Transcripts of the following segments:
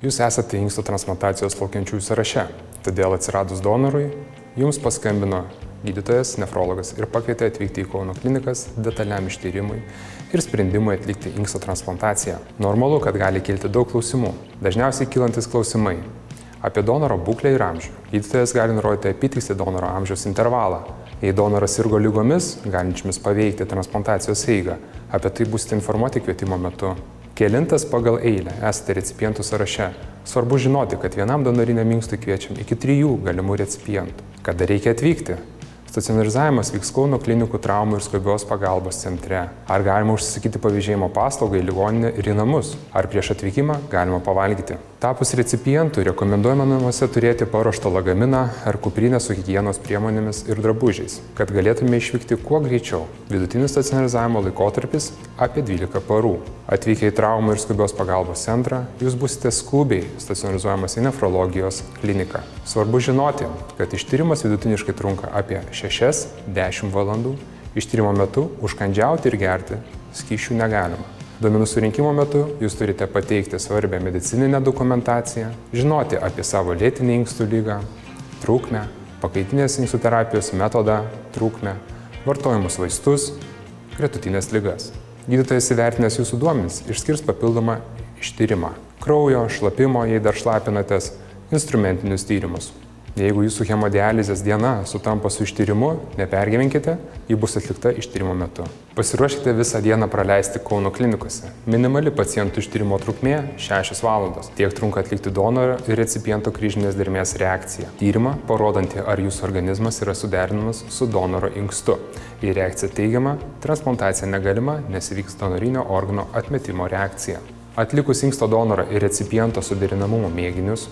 Jūs esate inksto transplantacijos laukiančiųjų sąraše, todėl atsiradus donorui, jums paskambino gydytojas, nefrologas ir pakvietė atvykti į Kauno klinikas detaliam ištyrimui ir sprendimui atlikti inksto transplantaciją. Normalu, kad gali kilti daug klausimų. Dažniausiai kylantis klausimai apie donoro būklę ir amžių. Gydytojas gali nurodyti apytikslį donoro amžiaus intervalą. Jei donoras sirgo ligomis, galinčiomis paveikti transplantacijos eigą, apie tai būsite informuoti kvietimo metu. Kelintas pagal eilę esate recipientų sąraše. Svarbu žinoti, kad vienam donoriniam inkstui kviečiam iki 3 galimų recipientų. Kada reikia atvykti? Stacionarizavimas vyks Kauno klinikų traumų ir skubios pagalbos centre. Ar galima užsisakyti pavėžėjimo paslaugą į ligoninę ir į namus? Ar prieš atvykimą galima pavalgyti? Tapus recipientų rekomenduojama namuose turėti paruoštą lagaminą ar kuprinę su higienos priemonėmis ir drabužiais, kad galėtume išvykti kuo greičiau. Vidutinis stacionarizavimo laikotarpis apie 12 parų. Atvykę į traumų ir skubios pagalbos centrą, jūs būsite skubiai stacionarizuojamas į nefrologijos kliniką. Svarbu žinoti, kad ištyrimas vidutiniškai trunka apie 6–10 valandų. Ištyrimo metu užkandžiauti ir gerti skysčių negalima. Duomenų surinkimo metu jūs turite pateikti svarbią medicininę dokumentaciją, žinoti apie savo lėtinę inkstų ligą, trukmę, pakaitinės inkstų terapijos metodą, trukmę, vartojamus vaistus, gretutines ligas. Gydytojas įvertinęs jūsų duomenis išskirs papildomą ištyrimą – kraujo, šlapimo, jei dar šlapinatės, instrumentinius tyrimus. Jeigu jūsų hemodializės diena sutampa su ištyrimu, nepergyvenkite, ji bus atlikta ištyrimo metu. Pasiruoškite visą dieną praleisti Kauno klinikose. Minimali pacientų ištyrimo trukmė – 6 valandos. Tiek trunka atlikti donoro ir recipiento kryžminės dermės reakciją. Tyrimą, parodantį, ar jūsų organizmas yra suderinamas su donoro inkstu. Jei reakcija teigiama, transplantacija negalima, nes įvyks donorinio organo atmetimo reakcija. Atlikus inksto donoro ir recipiento suderinamumo mėginius,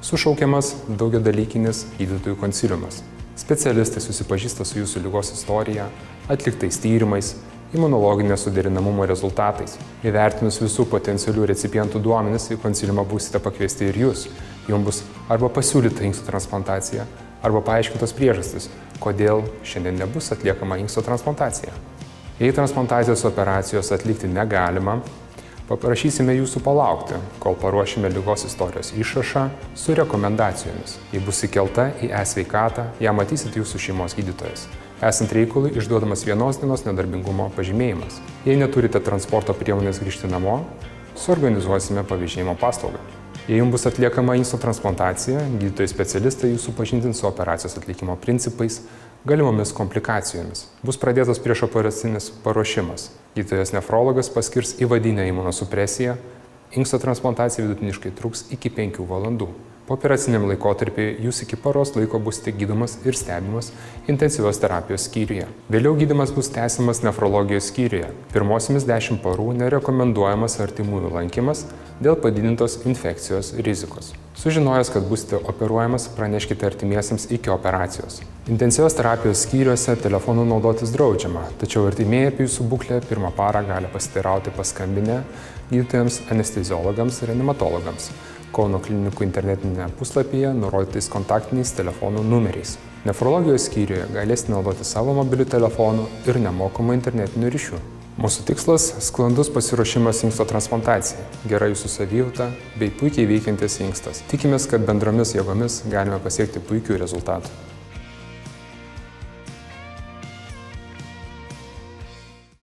sušaukiamas daugiadalykinis gydytojų konsiliumas. Specialistai susipažįsta su jūsų ligos istorija, atliktais tyrimais, imunologinės suderinamumo rezultatais. Įvertinus visų potencialių recipientų duomenis, į konsiliumą būsite pakviesti ir jūs. Jums bus arba pasiūlyta inksto transplantacija, arba paaiškintos priežastys, kodėl šiandien nebus atliekama inksto transplantacija. Jei transplantacijos operacijos atlikti negalima, paprašysime jūsų palaukti, kol paruošime ligos istorijos išrašą su rekomendacijomis. Jei bus įkelta į e-sveikatą, ją matysit jūsų šeimos gydytojas. Esant reikalui, išduodamas 1 dienos nedarbingumo pažymėjimas. Jei neturite transporto priemonės grįžti namo, suorganizuosime pavėžėjimo paslaugą. Jei jums bus atliekama inksto transplantacija, gydytojai specialistai jūsų pažindins su operacijos atlikimo principais, galimomis komplikacijomis. Bus pradėtas priešoperacinis paruošimas. Gydytojas nefrologas paskirs įvadinę imunosupresiją. Inksto transplantacija vidutiniškai truks iki 5 valandų. Po operaciniam laikotarpiui jūs iki paros laiko busite gydomas ir stebimas intensyvios terapijos skyriuje. Vėliau gydymas bus tęsiamas nefrologijos skyriuje. Pirmosiamis 10 parų nerekomenduojamas artimųjų lankymas dėl padidintos infekcijos rizikos. Sužinojęs, kad būsite operuojamas, praneškite artimiesiems iki operacijos. Intensyvios terapijos skyriuose telefonu naudotis draudžiama, tačiau artimieji apie jūsų būklę 1 parą gali pasiteirauti paskambinę gydytojams, anesteziologams ir reanimatologams. Kauno klinikų internetinėje puslapyje nurodytais kontaktiniais telefonų numeriais. Nefrologijos skyriuje galėsite naudoti savo mobilių telefonų ir nemokamų internetinių ryšių. Mūsų tikslas – sklandus pasiruošimas inksto transplantacijai, gera jūsų savijauta bei puikiai veikiantis inkstas. Tikimės, kad bendromis jėgomis galime pasiekti puikių rezultatų.